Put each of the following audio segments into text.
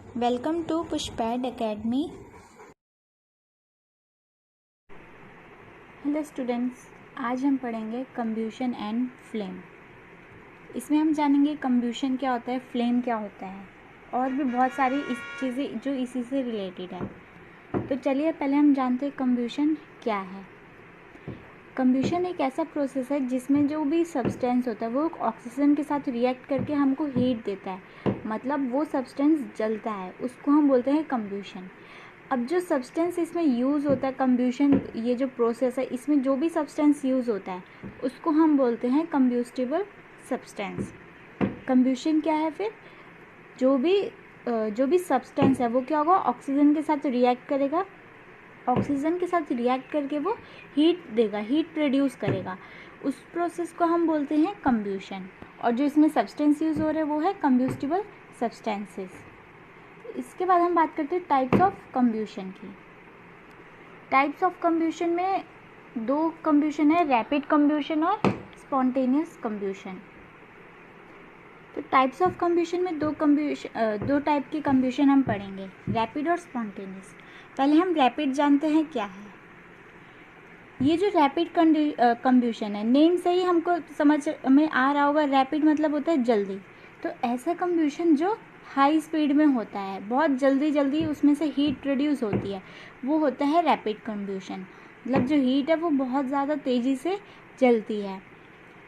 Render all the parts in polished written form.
Welcome to Pushpad academy. Hello students, आज हम पढ़ेंगे कंब्यूशन एंड फ्लेम। इसमें हम जानेंगे कंब्यूशन क्या होता है, फ्लेम क्या होता है और भी बहुत सारी चीज़ें जो इसी से रिलेटेड है। तो चलिए पहले हम जानते हैं कंब्यूशन क्या है। कंब्यूशन एक ऐसा प्रोसेस है जिसमें जो भी सब्सटेंस होता है वो ऑक्सीजन के साथ रिएक्ट करके हमको हीट देता है, मतलब वो सब्सटेंस जलता है, उसको हम बोलते हैं कंब्यूशन। अब जो सब्सटेंस इसमें यूज़ होता है कंब्यूशन, ये जो प्रोसेस है इसमें जो भी सब्सटेंस यूज़ होता है उसको हम बोलते हैं कंब्यूस्टिबल सब्सटेंस। कंब्यूशन क्या है फिर? जो भी सब्सटेंस है वो क्या होगा, ऑक्सीजन के साथ रिएक्ट करेगा, ऑक्सीजन के साथ रिएक्ट करके वो हीट देगा, हीट प्रोड्यूस करेगा, उस प्रोसेस को हम बोलते हैं कंब्यूशन। और जो इसमें सब्सटेंस यूज़ हो रहे हैं वो है कंब्यूस्टिबल सब्सटेंसेस। इसके बाद हम बात करते हैं टाइप्स ऑफ कंब्यूशन की। टाइप्स ऑफ कंब्यूशन में दो कंब्यूशन है, रैपिड कंब्यूशन और स्पॉन्टेनियस कंब्यूशन। तो टाइप्स ऑफ कंब्यूशन में दो टाइप की कंब्यूशन हम पढ़ेंगे, रैपिड और स्पॉन्टेनियस। पहले हम रैपिड जानते हैं क्या है। ये जो रैपिड कंब्यूशन है, नेम से ही हमको समझ में आ रहा होगा, रैपिड मतलब होता है जल्दी। तो ऐसा कंब्यूशन जो हाई स्पीड में होता है, बहुत जल्दी जल्दी उसमें से हीट प्रोड्यूस होती है, वो होता है रैपिड कंब्यूशन। मतलब जो हीट है वो बहुत ज़्यादा तेज़ी से जलती है।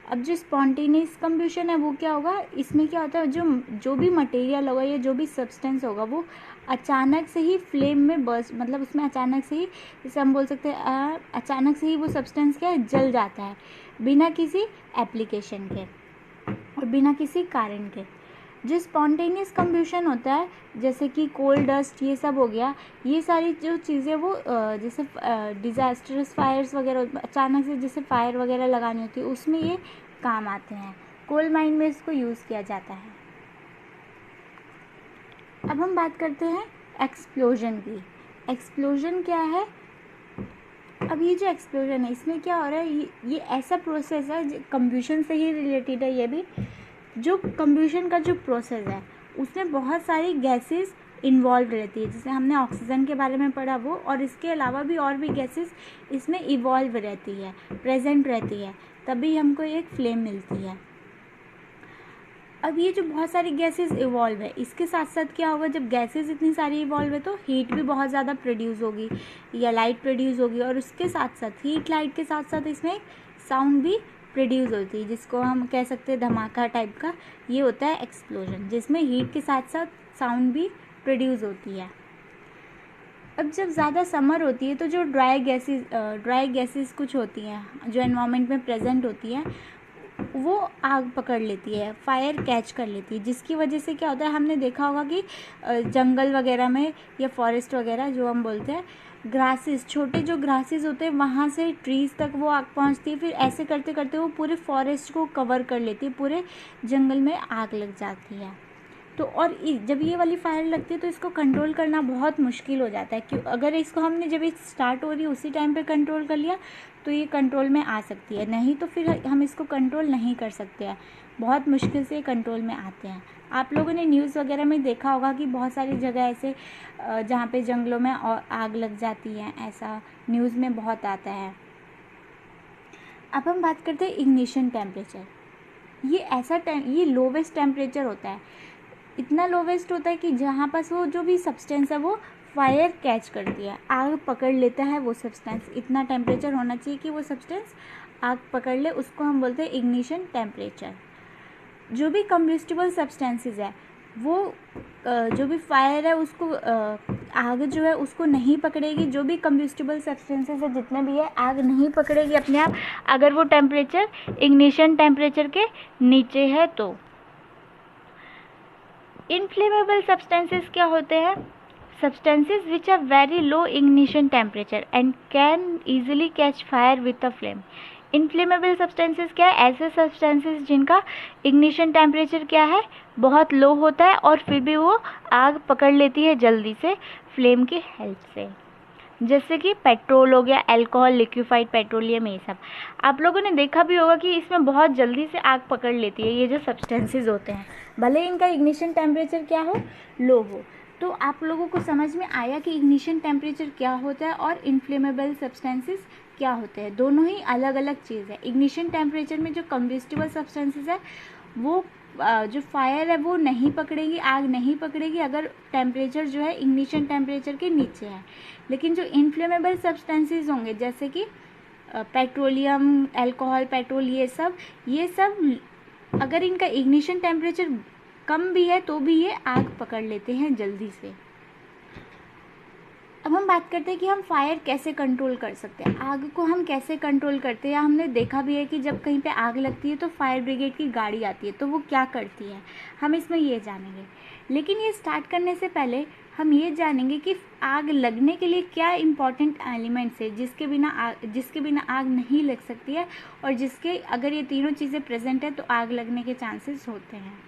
अब जो स्पॉन्टेनियस कंब्यूशन है वो क्या होगा, इसमें क्या होता है, जो भी मटेरियल होगा या जो भी सब्सटेंस होगा वो अचानक से ही फ्लेम में बर्स्ट, मतलब उसमें अचानक से ही, जैसे हम बोल सकते हैं अचानक से ही वो सब्सटेंस क्या है, जल जाता है, बिना किसी एप्लीकेशन के और बिना किसी कारण के। जो स्पॉन्टेनियस कंब्यूशन होता है, जैसे कि कोल डस्ट ये सब हो गया, ये सारी जो चीज़ें वो जैसे डिज़ास्टरस फायर्स वगैरह, अचानक से जैसे फायर वगैरह लगानी होती है उसमें ये काम आते हैं। कोल माइन में इसको यूज़ किया जाता है। अब हम बात करते हैं एक्सप्लोजन की। एक्सप्लोजन क्या है? अब ये जो एक्सप्लोजन है इसमें क्या हो रहा है, ये ऐसा प्रोसेस है कंब्यूशन से ही रिलेटेड है। ये भी जो कंब्यूशन का जो प्रोसेस है उसमें बहुत सारी गैसेस इन्वॉल्व रहती है, जैसे हमने ऑक्सीजन के बारे में पढ़ा वो, और इसके अलावा भी और भी गैसेस इसमें इवॉल्व रहती है, प्रेजेंट रहती है, तभी हमको एक फ्लेम मिलती है। अब ये जो बहुत सारी गैसेस इवॉल्व है, इसके साथ साथ क्या होगा, जब गैसेस इतनी सारी इवॉल्व है तो हीट भी बहुत ज़्यादा प्रोड्यूस होगी या लाइट प्रोड्यूस होगी, और उसके साथ साथ हीट लाइट के साथ साथ इसमें साउंड भी प्रोड्यूस होती है, जिसको हम कह सकते हैं धमाका टाइप का। ये होता है एक्सप्लोजन, जिसमें हीट के साथ साथ साउंड भी प्रोड्यूस होती है। अब जब ज़्यादा समर होती है तो जो ड्राई गैसेस कुछ होती हैं जो एनवायरनमेंट में प्रेजेंट होती हैं, वो आग पकड़ लेती है, फायर कैच कर लेती है, जिसकी वजह से क्या होता है, हमने देखा होगा कि जंगल वगैरह में या फॉरेस्ट वगैरह जो हम बोलते हैं, ग्रासेस, छोटे जो ग्रासेस होते हैं वहाँ से ट्रीज़ तक वो आग पहुँचती है, फिर ऐसे करते करते वो पूरे फॉरेस्ट को कवर कर लेती है, पूरे जंगल में आग लग जाती है। तो और जब ये वाली फायर लगती है तो इसको कंट्रोल करना बहुत मुश्किल हो जाता है, क्यों, अगर इसको हमने जब ये स्टार्ट हो रही है उसी टाइम पे कंट्रोल कर लिया तो ये कंट्रोल में आ सकती है, नहीं तो फिर हम इसको कंट्रोल नहीं कर सकते हैं, बहुत मुश्किल से कंट्रोल में आते हैं। आप लोगों ने न्यूज़ वगैरह में देखा होगा कि बहुत सारी जगह ऐसे जहाँ पे जंगलों में आग लग जाती है, ऐसा न्यूज़ में बहुत आता है। अब हम बात करते हैं इग्निशन टेम्परेचर। ये लोवेस्ट टेम्परेचर होता है, इतना लोवेस्ट होता है कि जहाँ पास वो जो भी सब्सटेंस है वो फायर कैच करती है, आग पकड़ लेता है वो सब्सटेंस, इतना टेम्परेचर होना चाहिए कि वो सब्सटेंस आग पकड़ ले, उसको हम बोलते हैं इग्निशन टेम्परेचर। जो भी कंबस्टिबल सब्सटेंसेस है वो जो भी फायर है उसको आग जो है उसको नहीं पकड़ेगी, जो भी कंबस्टिबल सब्सटेंसेस है जितने भी है आग नहीं पकड़ेगी अपने आप, अगर वो टेम्परेचर इग्निशन टेम्परेचर के नीचे है तो। इनफ्लेमेबल सब्सटेंसेस क्या होते हैं? Substances which are very low ignition temperature and can easily catch fire with a flame. Inflammable substances क्या है? ऐसे सब्सटेंसेस जिनका इग्निशन टेम्परेचर क्या है, बहुत लो होता है और फिर भी वो आग पकड़ लेती है जल्दी से फ्लेम की हेल्प से, जैसे कि पेट्रोल हो गया, अल्कोहल, लिक्विफाइड पेट्रोलियम, ये सब। आप लोगों ने देखा भी होगा कि इसमें बहुत जल्दी से आग पकड़ लेती है ये जो सब्सटेंसेस होते हैं, भले इनका इग्निशन टेम्परेचर क्या हो, लो हो। तो आप लोगों को समझ में आया कि इग्निशन टेम्परेचर क्या होता है और इन्फ्लेमेबल सब्सटेंसेस क्या होते हैं। दोनों ही अलग अलग चीज़ है। इग्निशन टेम्परेचर में जो कम्बस्टिबल सब्सटेंसेस है वो जो फायर है वो नहीं पकड़ेगी, आग नहीं पकड़ेगी अगर टेम्परेचर जो है इग्निशन टेम्परेचर के नीचे है। लेकिन जो इन्फ्लेमेबल सब्सटेंसेस होंगे जैसे कि पेट्रोलियम, अल्कोहल, पेट्रोल, ये सब अगर इनका इग्निशन टेम्परेचर कम भी है तो भी ये आग पकड़ लेते हैं जल्दी से। अब हम बात करते हैं कि हम फायर कैसे कंट्रोल कर सकते हैं, आग को हम कैसे कंट्रोल करते हैं। हमने देखा भी है कि जब कहीं पे आग लगती है तो फायर ब्रिगेड की गाड़ी आती है, तो वो क्या करती है हम इसमें ये जानेंगे। लेकिन ये स्टार्ट करने से पहले हम ये जानेंगे कि आग लगने के लिए क्या इम्पॉर्टेंट एलिमेंट्स है जिसके बिना आग नहीं लग सकती है, और जिसके अगर ये तीनों चीज़ें प्रेजेंट है तो आग लगने के चांसेस होते हैं।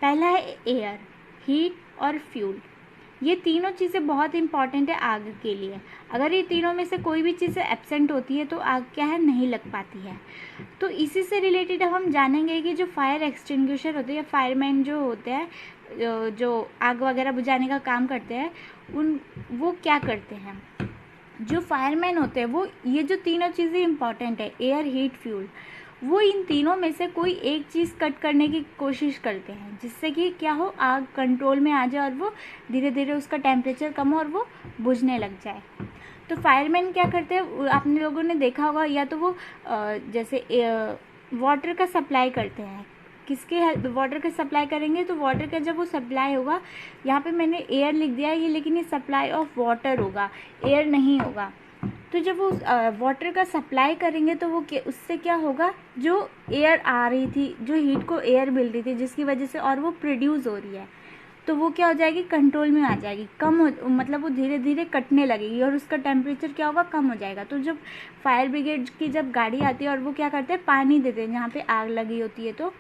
पहला है एयर, हीट और फ्यूल। ये तीनों चीज़ें बहुत इंपॉर्टेंट है आग के लिए। अगर ये तीनों में से कोई भी चीज़ें एब्सेंट होती है तो आग क्या है, नहीं लग पाती है। तो इसी से रिलेटेड हम जानेंगे कि जो फायर एक्सटिंग्विशर होते हैं, फायरमैन जो होते हैं, जो आग वगैरह बुझाने का काम करते हैं, वो क्या करते हैं। जो फायरमैन होते हैं वो ये जो तीनों चीज़ें इंपॉर्टेंट है, एयर, हीट, फ्यूल, वो इन तीनों में से कोई एक चीज़ कट करने की कोशिश करते हैं जिससे कि क्या हो, आग कंट्रोल में आ जाए और वो धीरे धीरे उसका टेम्परेचर कम हो और वो बुझने लग जाए। तो फायरमैन क्या करते हैं, आपने लोगों ने देखा होगा, या तो वो जैसे वाटर का सप्लाई करते हैं। किसके वाटर का सप्लाई करेंगे, तो वाटर का जब वो सप्लाई होगा, यहाँ पे मैंने एयर लिख दिया है ये, लेकिन ये सप्लाई ऑफ वाटर होगा, एयर नहीं होगा। तो जब वो वाटर का सप्लाई करेंगे तो वो उससे क्या होगा, जो एयर आ रही थी, जो हीट को एयर मिल रही थी जिसकी वजह से और वो प्रोड्यूस हो रही है, तो वो क्या हो जाएगी, कंट्रोल में आ जाएगी, मतलब वो धीरे धीरे कटने लगेगी और उसका टेम्परेचर क्या होगा, कम हो जाएगा। तो जब फायर ब्रिगेड की जब गाड़ी आती है और वो क्या करते हैं, पानी देते हैं जहाँ पे आग लगी होती है, तो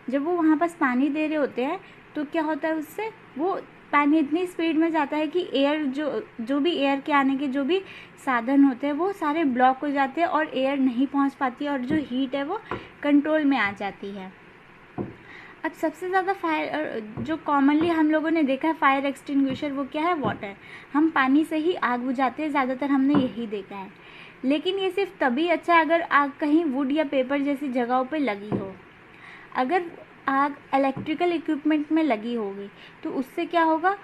जब वो वहाँ पास पानी दे रहे होते हैं तो क्या होता है, उससे वो पानी इतनी स्पीड में जाता है कि एयर जो भी एयर के आने के जो भी साधन होते हैं वो सारे ब्लॉक हो जाते हैं और एयर नहीं पहुंच पाती है और जो हीट है वो कंट्रोल में आ जाती है। अब सबसे ज़्यादा फायर जो कॉमनली हम लोगों ने देखा है फायर एक्सटिंग्विशर, वो क्या है, वाटर। हम पानी से ही आग बुझाते हैं, ज़्यादातर हमने यही देखा है। लेकिन ये सिर्फ तभी अच्छा है अगर आग कहीं वुड या पेपर जैसी जगहों पे लगी हो। अगर आग इलेक्ट्रिकल इक्विपमेंट में लगी होगी तो उससे क्या होगा,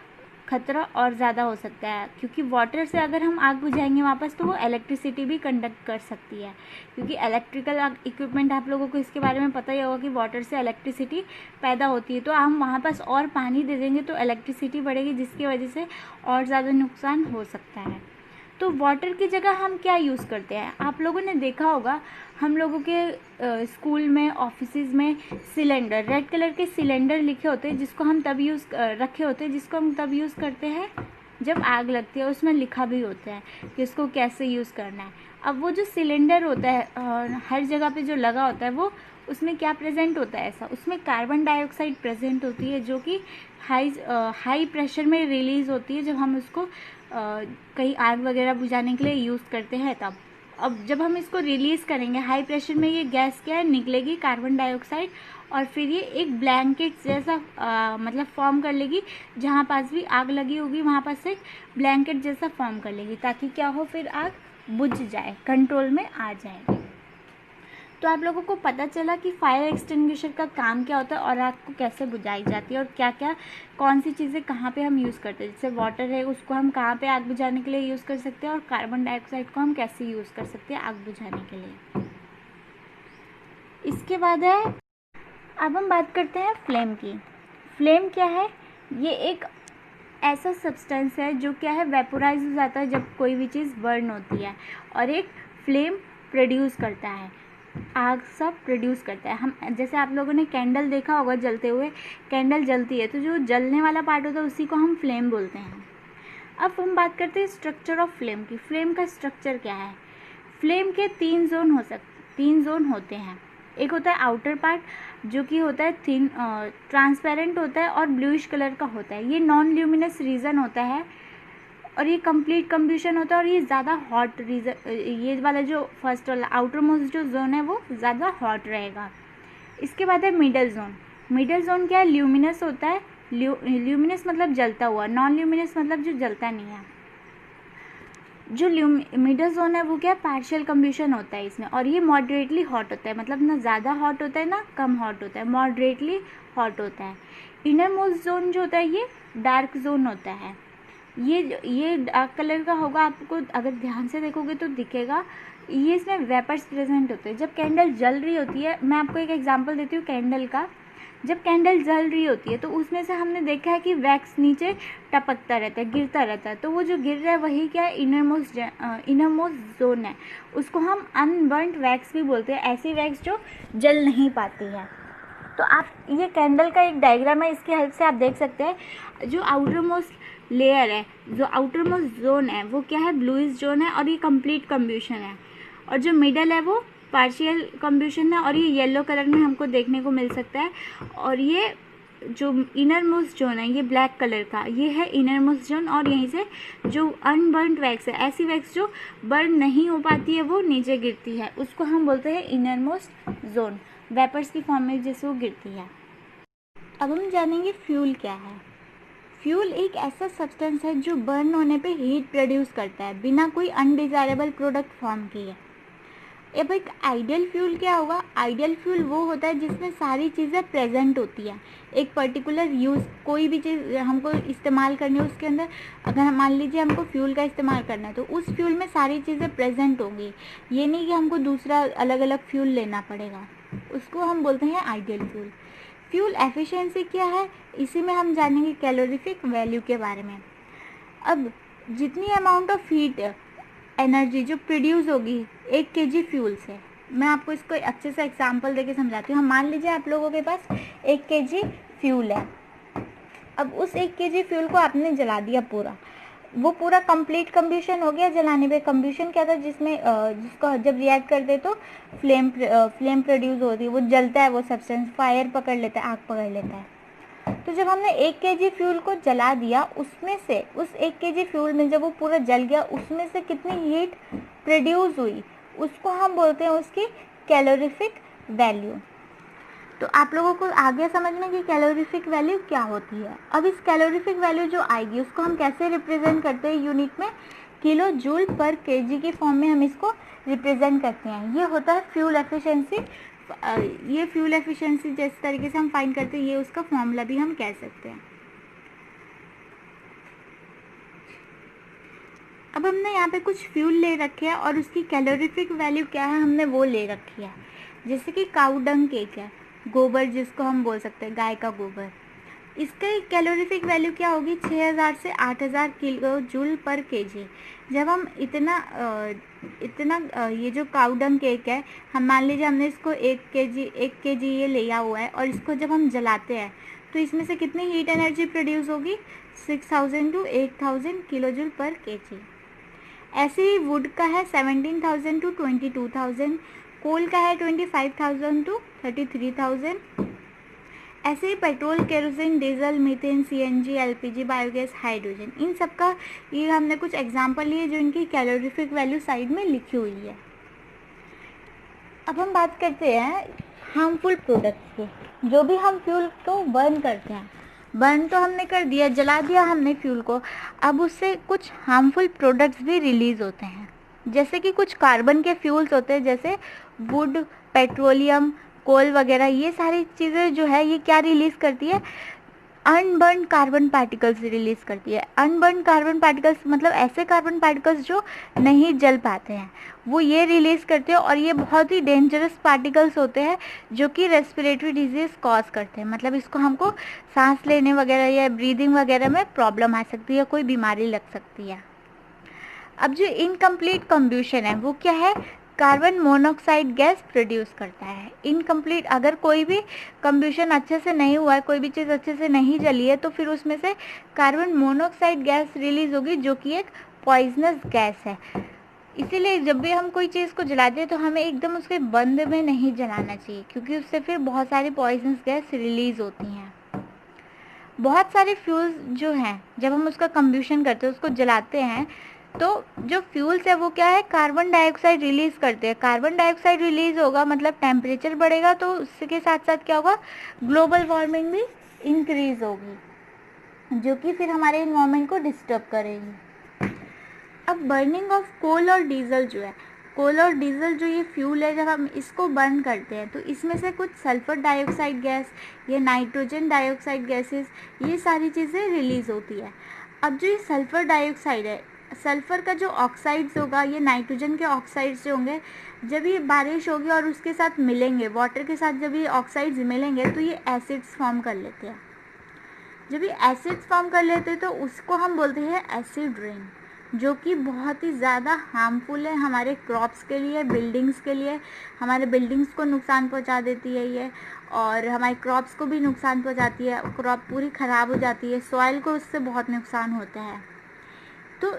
खतरा और ज़्यादा हो सकता है, क्योंकि वाटर से अगर हम आग बुझाएंगे वापस तो वो इलेक्ट्रिसिटी भी कंडक्ट कर सकती है, क्योंकि इलेक्ट्रिकल इक्विपमेंट, आप लोगों को इसके बारे में पता ही होगा कि वाटर से इलेक्ट्रिसिटी पैदा होती है। तो हम वहाँ पास और पानी दे देंगे तो इलेक्ट्रिसिटी बढ़ेगी जिसकी वजह से और ज़्यादा नुकसान हो सकता है। तो वाटर की जगह हम क्या यूज़ करते हैं, आप लोगों ने देखा होगा हम लोगों के स्कूल में, ऑफिसेज में सिलेंडर, रेड कलर के सिलेंडर लिखे होते हैं जिसको हम तब रखे होते हैं जिसको हम तब यूज़ करते हैं जब आग लगती है। उसमें लिखा भी होता है कि उसको कैसे यूज़ करना है। अब वो जो सिलेंडर होता है हर जगह पे जो लगा होता है, वो उसमें क्या प्रेजेंट होता है, ऐसा उसमें कार्बन डाइऑक्साइड प्रेजेंट होती है जो कि हाई प्रेशर में रिलीज़ होती है जब हम उसको कहीं आग वगैरह बुझाने के लिए यूज़ करते हैं तब। अब जब हम इसको रिलीज़ करेंगे हाई प्रेशर में, ये गैस क्या है, निकलेगी कार्बन डाइऑक्साइड, और फिर ये एक ब्लैंकेट जैसा मतलब फॉर्म कर लेगी, जहाँ पास भी आग लगी होगी वहाँ पास से ब्लैंकेट जैसा फॉर्म कर लेगी, ताकि क्या हो, फिर आग बुझ जाए, कंट्रोल में आ जाए। तो आप लोगों को पता चला कि फायर एक्सटिंग्विशर का काम क्या होता है और आग को कैसे बुझाई जाती है, और क्या क्या कौन सी चीज़ें कहाँ पे हम यूज़ करते हैं। जैसे वाटर है उसको हम कहाँ पे आग बुझाने के लिए यूज़ कर सकते हैं, और कार्बन डाइऑक्साइड को हम कैसे यूज़ कर सकते हैं आग बुझाने के लिए। इसके बाद है, अब हम बात करते हैं फ्लेम की। फ्लेम क्या है, ये एक ऐसा सब्सटेंस है जो क्या है, वेपोराइज हो जाता है जब कोई भी चीज़ बर्न होती है, और एक फ्लेम प्रोड्यूस करता है, आग सब प्रोड्यूस करता है। हम जैसे आप लोगों ने कैंडल देखा होगा जलते हुए, कैंडल जलती है तो जो जलने वाला पार्ट होता है उसी को हम फ्लेम बोलते हैं। अब हम बात करते हैं स्ट्रक्चर ऑफ फ्लेम की। फ्लेम का स्ट्रक्चर क्या है, फ्लेम के तीन जोन होते हैं। एक होता है आउटर पार्ट जो कि होता है थिन, ट्रांसपेरेंट होता है और ब्लूइश कलर का होता है। ये नॉन ल्यूमिनस रीजन होता है और ये कंप्लीट कंब्यूशन होता है, और ये ज़्यादा हॉट रीजन, ये वाला जो फर्स्ट वाला आउटर मोस्ट जो जोन है वो ज़्यादा हॉट रहेगा। इसके बाद है मिडल जोन। मिडल जोन क्या है, ल्यूमिनस होता है ल्यूमिनस मतलब जलता हुआ, नॉन ल्यूमिनस मतलब जो जलता नहीं है। जो मिडल जोन है वो क्या है, पार्शियल कम्ब्यूशन होता है इसमें, और ये मॉडरेटली हॉट होता है, मतलब ना ज़्यादा हॉट होता है ना कम हॉट होता है, मॉडरेटली हॉट होता है। इनर मोस्ट जोन जो होता है ये डार्क जोन होता है। ये डार्क कलर का होगा, आपको अगर ध्यान से देखोगे तो दिखेगा। ये इसमें वेपर्स प्रेजेंट होते हैं। जब कैंडल जल रही होती है, मैं आपको एक एग्जांपल देती हूँ कैंडल का। जब कैंडल जल रही होती है तो उसमें से हमने देखा है कि वैक्स नीचे टपकता रहता है, गिरता रहता है। तो वो जो गिर रहा है वही क्या है, इनर मोस्ट जोन है। उसको हम अनबर्न्ड वैक्स भी बोलते हैं, ऐसी वैक्स जो जल नहीं पाती है। तो आप ये कैंडल का एक डायग्राम है, इसकी हेल्प से आप देख सकते हैं। जो आउटर मोस्ट लेयर है, जो आउटर मोस्ट जोन है वो क्या है, ब्लूइश जोन है, और ये कंप्लीट कम्ब्यूशन है। और जो मिडल है वो पार्शियल कम्ब्यूशन है, और ये येलो कलर में हमको देखने को मिल सकता है। और ये जो इनर मोस्ट जोन है ये ब्लैक कलर का, ये है इनर मोस्ट जोन। और यहीं से जो अनबर्न्ड वैक्स है, ऐसी वैक्स जो बर्न नहीं हो पाती है वो नीचे गिरती है, उसको हम बोलते हैं इनर मोस्ट जोन। वेपर्स की फॉर्म में जैसे वो गिरती है। अब हम जानेंगे फ्यूल क्या है। फ्यूल एक ऐसा सब्सटेंस है जो बर्न होने पे हीट प्रोड्यूस करता है बिना कोई अनडिजायरेबल प्रोडक्ट फॉर्म किए। अब एक आइडियल फ्यूल क्या होगा, आइडियल फ्यूल वो होता है जिसमें सारी चीज़ें प्रेजेंट होती हैं। एक पर्टिकुलर यूज़, कोई भी चीज़ हमको इस्तेमाल करनी है उसके अंदर, अगर हम मान लीजिए हमको फ्यूल का इस्तेमाल करना है तो उस फ्यूल में सारी चीज़ें प्रेजेंट होंगी। ये नहीं कि हमको दूसरा अलग अलग फ्यूल लेना पड़ेगा, उसको हम बोलते हैं आइडियल फ्यूल। फ्यूल एफिशिएंसी क्या है, इसी में हम जानेंगे कैलोरीफिक वैल्यू के बारे में। अब जितनी अमाउंट ऑफ हीट एनर्जी जो प्रोड्यूस होगी 1 kg फ्यूल से, मैं आपको इसको अच्छे से एग्जांपल देके समझाती हूँ। हम मान लीजिए आप लोगों के पास 1 kg फ्यूल है। अब उस 1 kg फ्यूल को आपने जला दिया पूरा, वो पूरा कंप्लीट कम्ब्यूशन हो गया। जलाने पे कम्ब्यूशन क्या था, जिसमें जिसको जब रिएक्ट करते तो फ्लेम प्रोड्यूस होती है, वो जलता है, वो सब्सटेंस फायर पकड़ लेता है, आग पकड़ लेता है। तो जब हमने 1 kg फ्यूल को जला दिया, उसमें से उस 1 kg फ्यूल में जब वो पूरा जल गया, उसमें से कितनी हीट प्रोड्यूस हुई, उसको हम बोलते हैं उसकी कैलोरीफिक वैल्यू। तो आप लोगों को आ गया समझ में कि कैलोरीफिक वैल्यू क्या होती है। अब इस कैलोरीफिक वैल्यू जो आएगी उसको हम कैसे रिप्रेजेंट करते हैं, यूनिट में किलो जूल पर केजी की फॉर्म में हम इसको रिप्रेजेंट करते हैं। ये होता है फ्यूल एफिशिएंसी। ये फ्यूल एफिशिएंसी जिस तरीके से हम फाइंड करते हैं, ये उसका फॉर्मूला भी हम कह सकते हैं। अब हमने यहाँ पे कुछ फ्यूल ले रखे हैं और उसकी कैलोरीफिक वैल्यू क्या है हमने वो ले रखी है। जैसे कि काऊ डंग केक है, गोबर जिसको हम बोल सकते हैं, गाय का गोबर, इसका कैलोरीफिक वैल्यू क्या होगी, 6000 से 8000 किलो जूल पर केजी। जब हम इतना ये जो काऊ डंग केक है, हम मान लीजिए हमने इसको 1 केजी ये लिया हुआ है, और इसको जब हम जलाते हैं तो इसमें से कितनी हीट एनर्जी प्रोड्यूस होगी, 6000 to 8000 kilojoule per KG. ऐसे ही वुड का है 17,000 टू 22,000, कोल का है 25,000 टू 33,000। ऐसे ही petrol, kerosene, diesel, methane, CNG, LPG, biogas, hydrogen, इन सब का ये हमने कुछ एग्जांपल लिए जो इनकी कैलोरीफिक वैल्यू साइड में लिखी हुई है। अब हम बात करते हैं हार्मफुल प्रोडक्ट्स की। जो भी हम फ्यूल को बर्न करते हैं, बर्न तो हमने कर दिया, जला दिया हमने फ्यूल को, अब उससे कुछ हार्मफुल प्रोडक्ट्स भी रिलीज होते हैं। जैसे कि कुछ कार्बन के फ्यूल्स होते हैं, जैसे वुड, पेट्रोलियम, कोल वगैरह, ये सारी चीज़ें जो है ये क्या रिलीज करती है, अनबर्न कार्बन पार्टिकल्स रिलीज करती है। अनबर्न कार्बन पार्टिकल्स मतलब ऐसे कार्बन पार्टिकल्स जो नहीं जल पाते हैं, वो ये रिलीज करते हैं। और ये बहुत ही डेंजरस पार्टिकल्स होते हैं जो कि रेस्पिरेटरी डिजीज कॉज करते हैं, मतलब इसको हमको सांस लेने वगैरह या ब्रीदिंग वगैरह में प्रॉब्लम आ सकती है, कोई बीमारी लग सकती है। अब जो इनकम्प्लीट कम्ब्यूशन है वो क्या है, कार्बन मोनोऑक्साइड गैस प्रोड्यूस करता है। इनकम्प्लीट, अगर कोई भी कम्ब्यूशन अच्छे से नहीं हुआ है, कोई भी चीज़ अच्छे से नहीं जली है, तो फिर उसमें से कार्बन मोनोऑक्साइड गैस रिलीज होगी जो कि एक पॉइजनस गैस है। इसीलिए जब भी हम कोई चीज़ को जलाते हैं तो हमें एकदम उसके बंद में नहीं जलाना चाहिए, क्योंकि उससे फिर बहुत सारी पॉइजनस गैस रिलीज होती हैं। बहुत सारे फ्यूल्स जो हैं, जब हम उसका कम्ब्यूशन करते हैं, उसको जलाते हैं, तो जो फ्यूल्स है वो क्या है, कार्बन डाइऑक्साइड रिलीज करते हैं। कार्बन डाइऑक्साइड रिलीज होगा मतलब टेम्परेचर बढ़ेगा, तो उसके साथ साथ क्या होगा, ग्लोबल वार्मिंग भी इंक्रीज होगी। जो कि फिर हमारे इन्वायरमेंट को डिस्टर्ब करेगी। अब बर्निंग ऑफ कोल और डीजल जो है, कोल और डीजल जो ये फ्यूल है, जब हम इसको बर्न करते हैं तो इसमें से कुछ सल्फ़र डाइऑक्साइड गैस या नाइट्रोजन डाइऑक्साइड गैसेस, ये सारी चीज़ें रिलीज़ होती है। अब जो ये सल्फ़र डाइऑक्साइड है, सल्फ़र का जो ऑक्साइड्स होगा, ये नाइट्रोजन के ऑक्साइड्स जो होंगे, जब ये बारिश होगी और उसके साथ मिलेंगे, वाटर के साथ जब ये ऑक्साइड्स मिलेंगे तो ये एसिड्स फॉर्म कर लेते हैं। जब ये एसिड्स फॉर्म कर लेते हैं तो उसको हम बोलते हैं एसिड रेन, जो कि बहुत ही ज़्यादा हार्मफुल है हमारे क्रॉप्स के लिए, बिल्डिंग्स के लिए। हमारे बिल्डिंग्स को नुकसान पहुंचा देती है ये, और हमारे क्रॉप्स को भी नुकसान पहुंचाती है, क्रॉप पूरी ख़राब हो जाती है, सॉइल को उससे बहुत नुकसान होता है। तो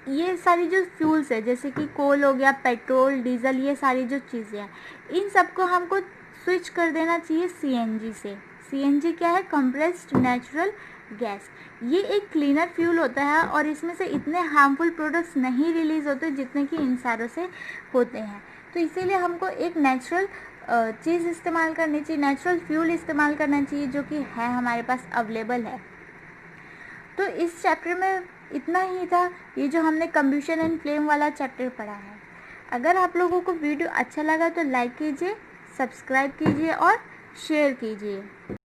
ये सारी जो फ्यूल्स है, जैसे कि कोल हो गया, पेट्रोल, डीजल, ये सारी जो चीज़ें हैं, इन सबको हमको स्विच कर देना चाहिए सीएनजी से। सीएनजी क्या है? Compressed natural gas. ये एक क्लीनर फ्यूल होता है और इसमें से इतने हार्मफुल प्रोडक्ट्स नहीं रिलीज़ होते जितने कि इन सारों से होते हैं। तो इसीलिए हमको एक नेचुरल चीज़ इस्तेमाल करनी चाहिए, नेचुरल फ्यूल इस्तेमाल करना चाहिए, जो कि है हमारे पास अवेलेबल है। तो इस चैप्टर में इतना ही था, ये जो हमने कंबशन एंड फ्लेम वाला चैप्टर पढ़ा है। अगर आप लोगों को वीडियो अच्छा लगा तो लाइक कीजिए, सब्सक्राइब कीजिए और शेयर कीजिए।